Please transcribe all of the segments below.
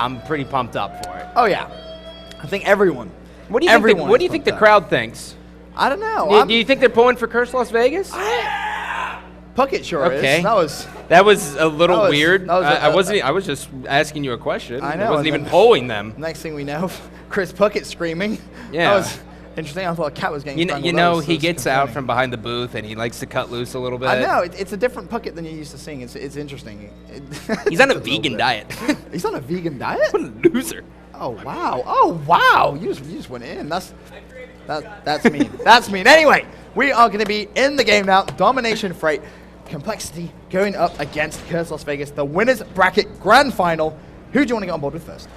I'm pretty pumped up for it. Oh, yeah. I think everyone. What do you think the crowd thinks? I don't know. Do you think they're pulling for Curse Las Vegas? Puckett sure is. That was a little weird. I was just asking you a question. I know. I wasn't even polling them. Next thing we know, Chris Puckett screaming. Yeah. That was interesting. I thought a cat was getting strangled. You know, he gets out from behind the booth and he likes to cut loose a little bit. I know. It's a different Puckett than you're used to seeing. It's interesting. He's on a vegan diet. He's on a vegan diet? What a loser. Oh, wow. Oh, wow. You just went in. That's mean. That's mean. Anyway, we are going to be in the game now. Domination Freight. Complexity going up against Curse Las Vegas. The winners bracket grand final. Who do you want to get on board with first?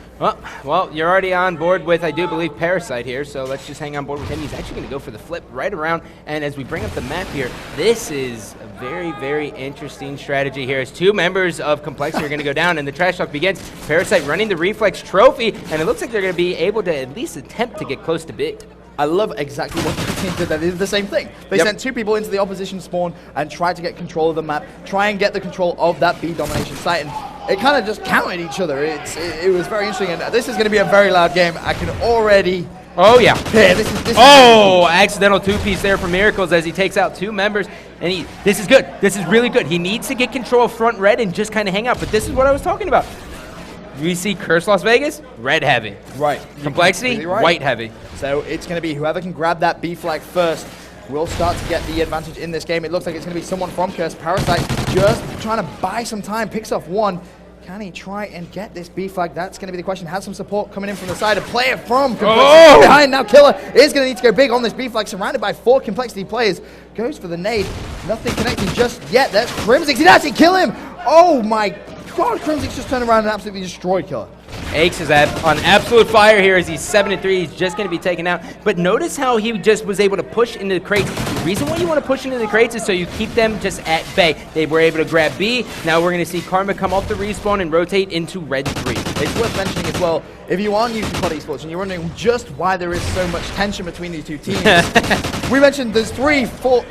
Well, you're already on board with, I do believe, Parasite here, so let's just hang on board with him. He's actually going to go for the flip right around, and as we bring up the map here, this is a very, very interesting strategy here as two members of Complexity are going to go down, and the trash talk begins. Parasite running the Reflex Trophy, and it looks like they're going to be able to at least attempt to get close to big. I love exactly what the team did. That is the same thing. They sent two people into the opposition spawn and tried to get control of the map, try and get the control of that B domination site, and it kind of just countered each other. It was very interesting, and this is going to be a very loud game. I can already... Oh, yeah. Yeah, this is accidental two-piece there from Miracles as he takes out two members, and this is good. This is really good. He needs to get control of front red and just kind of hang out, but this is what I was talking about. We see Curse Las Vegas, red heavy. Right. Complexity, right. white heavy. So it's going to be whoever can grab that B flag first will start to get the advantage in this game. It looks like it's going to be someone from Curse. Parasite just trying to buy some time, picks off one. Can he try and get this B flag? That's going to be the question. Has some support coming in from the side. A player from Complexity behind. Now Killer is going to need to go big on this B flag, surrounded by 4 Complexity players. Goes for the nade. Nothing connecting just yet. That's Crimsix. He actually kill him. Oh my God, Crimsix just turned around and absolutely destroyed Killer. Aches is on absolute fire here as he's 7-3. He's just going to be taken out. But notice how he just was able to push into the crates. The reason why you want to push into the crates is so you keep them just at bay. They were able to grab B. Now we're going to see Karma come off the respawn and rotate into red 3. It's worth mentioning as well, if you are new to COD Esports and you're wondering just why there is so much tension between these two teams, we mentioned there's 3 Call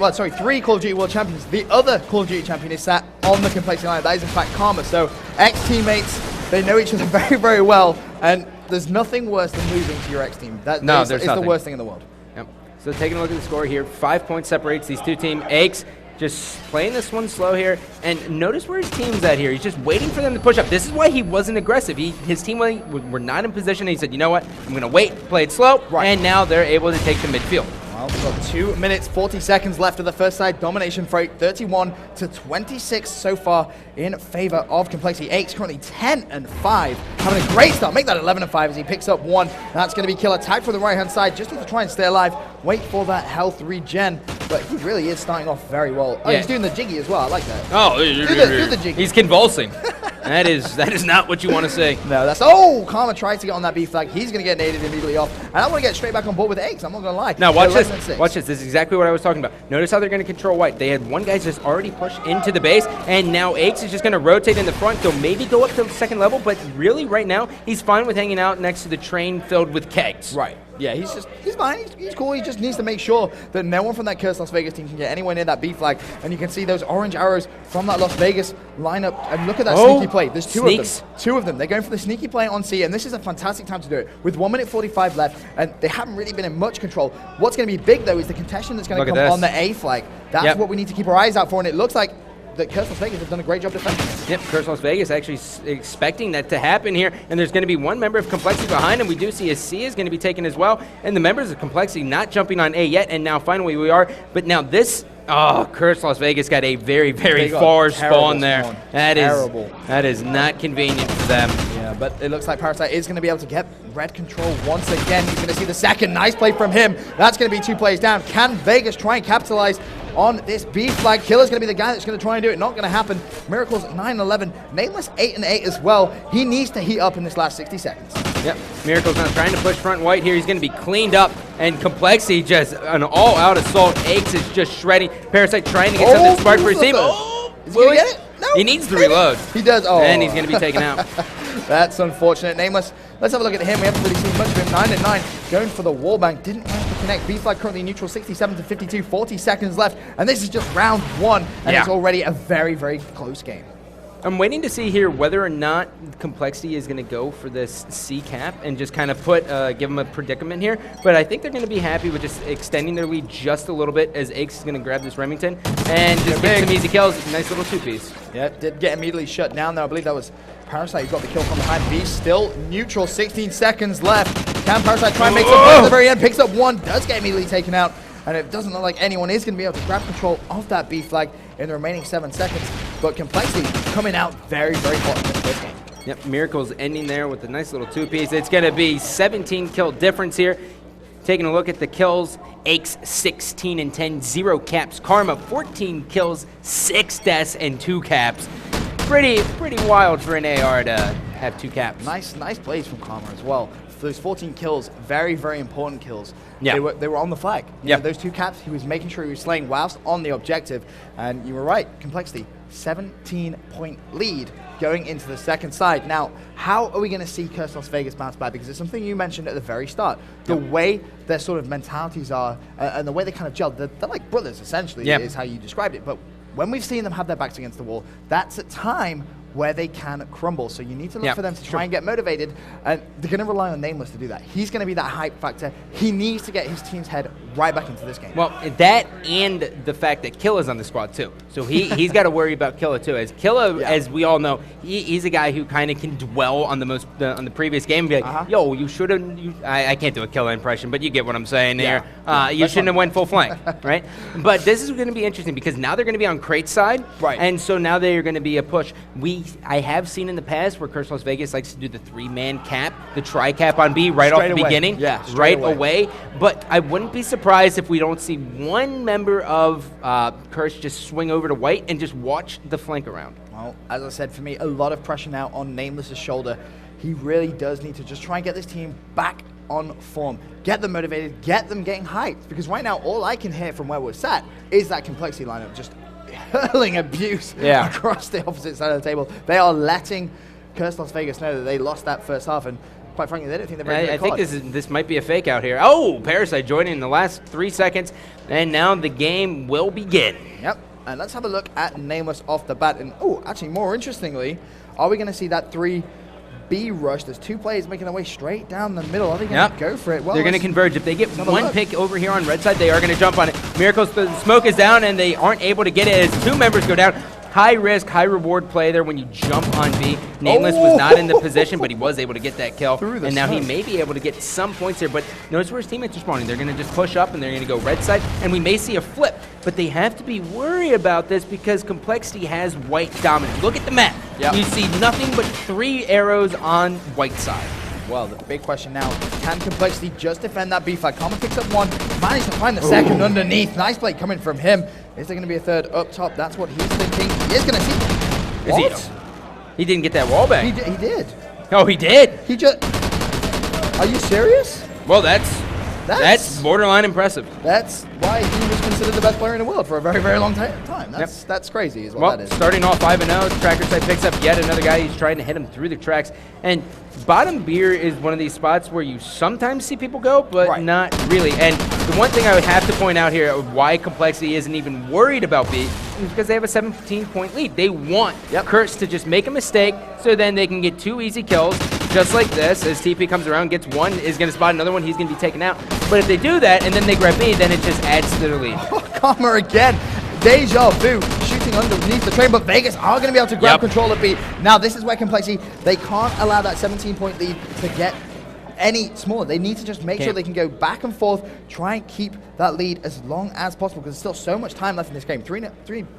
of Duty World Champions. The other Call of Duty champion is sat on the Complexity line. That is in fact Karma. So ex-teammates, they know each other very, very well, and there's nothing worse than losing to your ex-team. It's the worst thing in the world. Yep. So taking a look at the score here, 5 points separates these two teams. Aches just playing this one slow here, and notice where his team's at here. He's just waiting for them to push up. This is why he wasn't aggressive. His team were not in position, and he said, you know what, I'm going to wait, play it slow, and now they're able to take the midfield. Well, we've got 2 minutes, 40 seconds left of the first side. Domination Freight, 31-26 so far in favor of Complexity. Aches currently 10-5, having a great start. Make that 11-5 as he picks up 1. That's going to be Killer. Tag from the right-hand side, just to try and stay alive. Wait for that health regen, but he really is starting off very well. Oh, he's doing the jiggy as well. I like that. Oh, do the jiggy. He's convulsing. That is not what you want to say. No, that's... Karma tries to get on that B flag. He's going to get naded immediately off. And I want to get straight back on board with Aches. I'm not going to lie. Now, watch this. Watch this. This is exactly what I was talking about. Notice how they're going to control white. They had one guy just already pushed into the base, and now Aches is just going to rotate in the front. They'll maybe go up to the second level, but really right now, he's fine with hanging out next to the train filled with kegs. Right. Yeah, he's fine. He's cool. He just needs to make sure that no one from that Curse Las Vegas team can get anywhere near that B flag. And you can see those orange arrows from that Las Vegas lineup. And look at that sneaky play. There's two of them. 2 of them. They're going for the sneaky play on C, and this is a fantastic time to do it. With 1 minute 45 left, and they haven't really been in much control. What's going to be big, though, is the contention that's going to come on the A flag. That's what we need to keep our eyes out for, and it looks like that Curse Las Vegas have done a great job defending. Yep, Curse Las Vegas actually expecting that to happen here, and there's going to be one member of Complexity behind him. We do see a C is going to be taken as well, and the members of Complexity not jumping on A yet, and now finally we are. But now this, Curse Las Vegas got a very, very far spawn there. Spawn. That is not convenient for them. Yeah, but it looks like Parasite is going to be able to get red control once again. He's going to see the second. Nice play from him. That's going to be 2 players down. Can Vegas try and capitalize on this B flag? Killer's going to be the guy that's going to try and do it. Not going to happen. Miracles 9-11. Nameless 8-8 as well. He needs to heat up in this last 60 seconds. Yep, Miracles now trying to push front white here. He's going to be cleaned up, and Complexity just an all-out assault. Aches is just shredding. Parasite trying to get something sparked for his team. Is he going to get it? No. He needs to reload. He does. And he's going to be taken out. That's unfortunate. Nameless. Let's have a look at him. We haven't really seen much of him. 9-9. Going for the wallbang. Didn't manage to connect. B flag currently neutral. 67-52. 40 seconds left. And this is just round 1. And it's already a very, very close game. I'm waiting to see here whether or not Complexity is going to go for this C cap and just kind of give them a predicament here. But I think they're going to be happy with just extending their lead just a little bit as Aches is going to grab this Remington and just get some easy kills. Nice little two-piece. Yeah, did get immediately shut down though. I believe that was Parasite who got the kill from behind. B still neutral, 16 seconds left. Can Parasite try and make some play at the very end? Picks up one, does get immediately taken out. And it doesn't look like anyone is going to be able to grab control of that B flag in the remaining 7 seconds. But Complexity coming out very, very hot in this game. Yep, Miracle's ending there with a nice little two-piece. It's going to be 17 kill difference here. Taking a look at the kills, Aches 16 and 10, 0 caps. Karma 14 kills, 6 deaths, and 2 caps. Pretty wild for an AR to have 2 caps. Nice plays from Karma as well. Those 14 kills, very, very important kills. Yeah. They were on the flag. Yeah. Those 2 caps, he was making sure he was slaying whilst on the objective. And you were right, Complexity, 17-point lead going into the second side. Now, how are we going to see Curse Las Vegas bounce back? Because it's something you mentioned at the very start. The way their sort of mentalities are and the way they kind of gel, they're like brothers, essentially, is how you described it. But when we've seen them have their backs against the wall, that's a time where they can crumble. So you need to look for them to try and get motivated, and they're going to rely on Nameless to do that. He's going to be that hype factor. He needs to get his team's head right back into this game. Well, that and the fact that Killa's on the squad too. So he's got to worry about Killa too. As Killa, as we all know, he's a guy who kind of can dwell on the previous game and be like, yo, you should have, I can't do a Killa impression, but you get what I'm saying here. You shouldn't have went full flank, right? But this is going to be interesting because now they're going to be on Crate's side, and so now they're going to be a push. I have seen in the past where Curse Las Vegas likes to do the 3-man cap, the tri-cap on B right off the beginning, right away. But I wouldn't be surprised if we don't see one member of Curse just swing over to white and just watch the flank around. Well, as I said, for me, a lot of pressure now on Nameless's shoulder. He really does need to just try and get this team back on form. Get them motivated, get them getting hyped. Because right now, all I can hear from where we're sat is that Complexity lineup just hurling abuse across the opposite side of the table. They are letting Curse Las Vegas know that they lost that first half, and quite frankly, they don't think they're very good. I think this might be a fake out here. Oh, Parasite joining in the last 3 seconds, and now the game will begin. Yep, and let's have a look at Nameless off the bat. And actually, more interestingly, are we going to see that 3B rush? There's 2 players making their way straight down the middle. Are they going to go for it? Well, they're going to converge. If they get one pick over here on red side, they are going to jump on it. Miracle's the smoke is down, and they aren't able to get it as 2 members go down. High risk, high reward play there when you jump on B. Nameless was not in the position, but he was able to get that kill. And now he may be able to get some points here, but notice where his teammates are spawning. They're going to just push up, and they're going to go red side, and we may see a flip. But they have to be worried about this because Complexity has white dominance. Look at the map. You see nothing but 3 arrows on white side. Well, the big question now, can Complexity just defend that B flag? Karma picks up 1, managed to find the second underneath. Nice play coming from him. Is there going to be a third up top? That's what he's thinking. He is going to see. What? He didn't get that wall back. He did. Oh, he did? He just... Are you serious? Well, that's borderline impressive. That's why he was considered the best player in the world for a very, very long time. That's crazy is what that is. Starting off 5-0, Tracker Side picks up yet another guy. He's trying to hit him through the tracks. And bottom beer is one of these spots where you sometimes see people go, but not really. And the one thing I would have to point out here of why Complexity isn't even worried about B is because they have a 17-point lead. They want Curse to just make a mistake so then they can get 2 easy kills, just like this. As TP comes around, gets 1, is going to spot another one, he's going to be taken out. But if they do that and then they grab B, then it just adds to their lead. Karma again. Deja vu, shooting underneath the train, but Vegas are going to be able to grab control of B. Now, this is where Complexity, they can't allow that 17-point lead to get any smaller. They need to just make sure they can go back and forth, try and keep that lead as long as possible, because there's still so much time left in this game. 3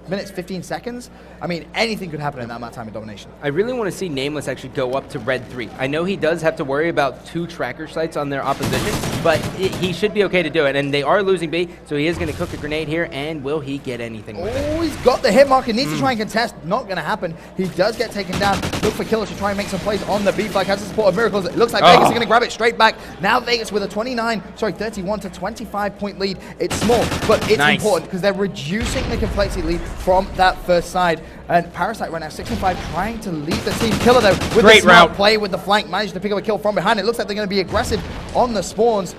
minutes, 15 seconds. I mean, anything could happen in that amount of time of domination. I really want to see Nameless actually go up to red 3. I know he does have to worry about 2 tracker sites on their opposition, but he should be okay to do it. And they are losing B, so he is going to cook a grenade here, and will he get anything with it? He's got the hit marker, needs to try and contest. Not going to happen. He does get taken down. Look for Killer to try and make some plays on the B flag. Has the support of Miracles. It looks like Vegas is going to grab it straight back. Now Vegas with a 31 to 25-point lead. It's small, but it's important because they're reducing the Complexity lead from that first side. And Parasite right now, 6-5, trying to lead the team. Killer, though, with the smart play with the flank, managed to pick up a kill from behind. It looks like they're going to be aggressive on the spawns.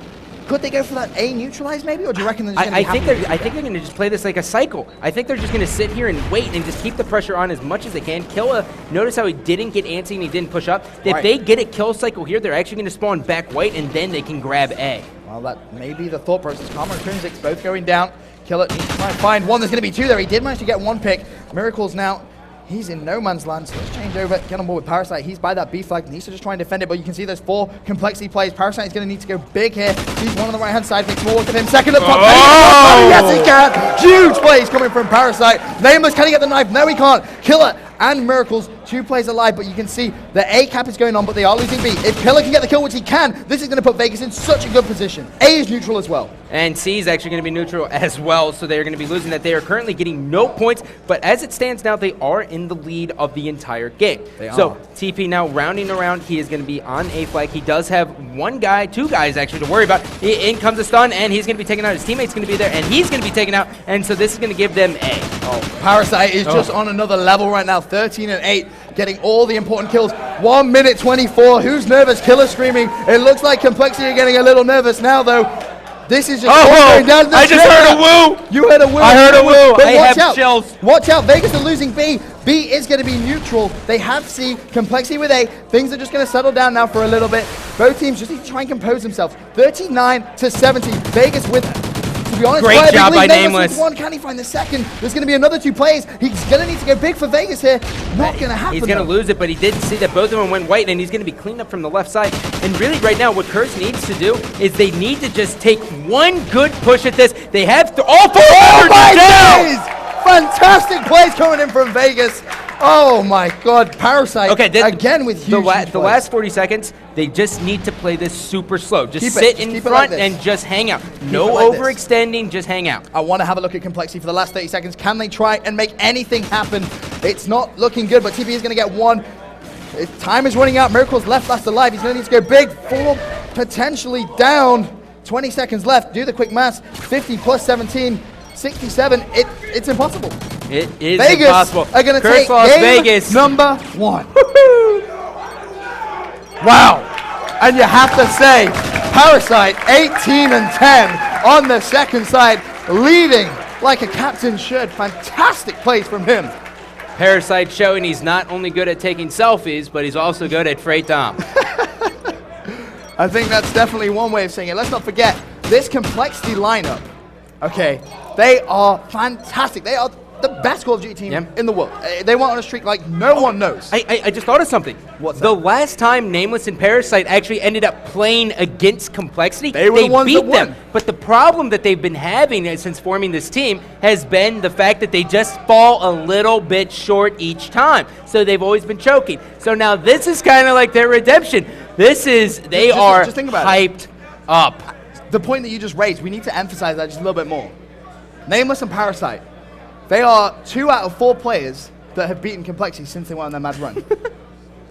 Could they go for that A neutralize maybe, or do you reckon they're just going to I think they're going to just play this like a cycle. I think they're just going to sit here and wait and just keep the pressure on as much as they can. Killa, notice how he didn't get antsy and he didn't push up. If they get a kill cycle here, they're actually going to spawn back white, and then they can grab A. Well, that may be the thought process. Karma and Crimsix both going down. Killa needs to try and find one. There's going to be two there. He did manage to get one pick. Miracles now. He's in no man's land, so let's change over, get on board with Parasite. He's by that B flag, needs to just try and defend it, but you can see there's 4 complexity plays. Parasite is going to need to go big here. He's one on the right-hand side, makes more work of him. Second up top, yes he can! Huge plays coming from Parasite. Nameless, can he get the knife? No, he can't. Killa and Miracles, 2 plays alive, but you can see the A cap is going on, but they are losing B. If Killa can get the kill, which he can, this is going to put Vegas in such a good position. A is neutral as well. And C is actually going to be neutral as well, so they're going to be losing that. They are currently getting no points, but as it stands now, they are in the lead of the entire game. So TP now rounding around. He is going to be on A flag. He does have 1 guy, 2 guys actually to worry about. In comes a stun, and he's going to be taken out. His teammate's going to be there, and he's going to be taken out, and so this is going to give them A. Parasite is just on another level right now, 13 and 8, getting all the important kills. 1 minute 24. Who's nervous? Killa screaming. It looks like Complexity are getting a little nervous now, though. This is just going down. I just heard a woo. You heard a woo. I heard a woo. But I watch have out. chills. Watch out. Vegas are losing B. B is going to be neutral. They have C. Complexity with A. Things are just going to settle down now for a little bit. Both teams just need to try and compose themselves. 39 to 17. Vegas with, to be honest, great job by Nameless. One, can he find the second? There's going to be another 2 plays. He's going to need to go big for Vegas here. Not going to happen. He's going to lose it, but he did see that both of them went white, and he's going to be cleaned up from the left side. And really right now, what Curse needs to do is they need to just take 1 good push at this. They have all 4 down. Fantastic plays coming in from Vegas. Oh my God, Parasite again with huge the last 40 seconds, they just need to play this super slow. Just sit in front and just hang out. No overextending, just hang out. I want to have a look at Complexity for the last 30 seconds. Can they try and make anything happen? It's not looking good, but TP is going to get 1. Time is running out. Miracle's last alive. He's going to need to go big. 4 potentially down. 20 seconds left. Do the quick maths. 50 plus 17. 67. It's impossible. It is Vegas impossible. Are going to take Las game Vegas. number 1. Wow. And you have to say, Parasite 18 and 10 on the second side, leading like a captain should. Fantastic plays from him. Parasite showing he's not only good at taking selfies, but he's also good at Freight Tom. I think that's definitely one way of saying it. Let's not forget, this Complexity lineup, okay, they are fantastic. They are the best Call of Duty team in the world. They went on a streak like no one knows. I just thought of something. What's the that? last time Nameless and Parasite actually ended up playing against Complexity, they were the ones beat that won. them. But the problem that they've been having since forming this team has been the fact that they just fall a little bit short each time. So they've always been choking. So now this is kind of like their redemption. This is, they are hyped up. The point that you just raised, we need to emphasize that just a little bit more. Nameless and Parasite, they are 2 out of 4 players that have beaten Complexity since they went on their mad run.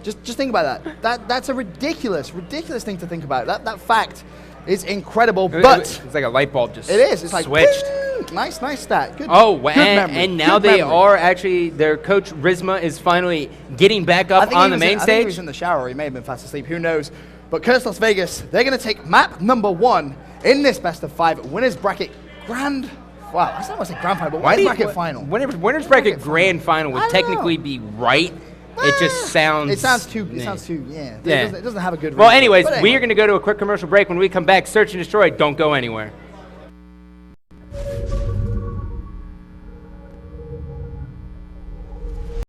just think about that. That's a ridiculous thing to think about. That fact is incredible, but it's like a light bulb just it's like switched. Nice stat. Good. Oh, good and now they are actually, their coach Rizma is finally getting back up on the main stage. I think he was in the shower, or he may have been fast asleep, who knows. But Curse Las Vegas, they're going to take map number 1 in this best of 5 winners bracket grand. Wow, I don't want to say grand final, but winners bracket final. Winners bracket grand final would technically be right. It just sounds... It sounds too, yeah. It doesn't have a good... Well, anyways, we are going to go to a quick commercial break. When we come back, Search and Destroy. Don't go anywhere.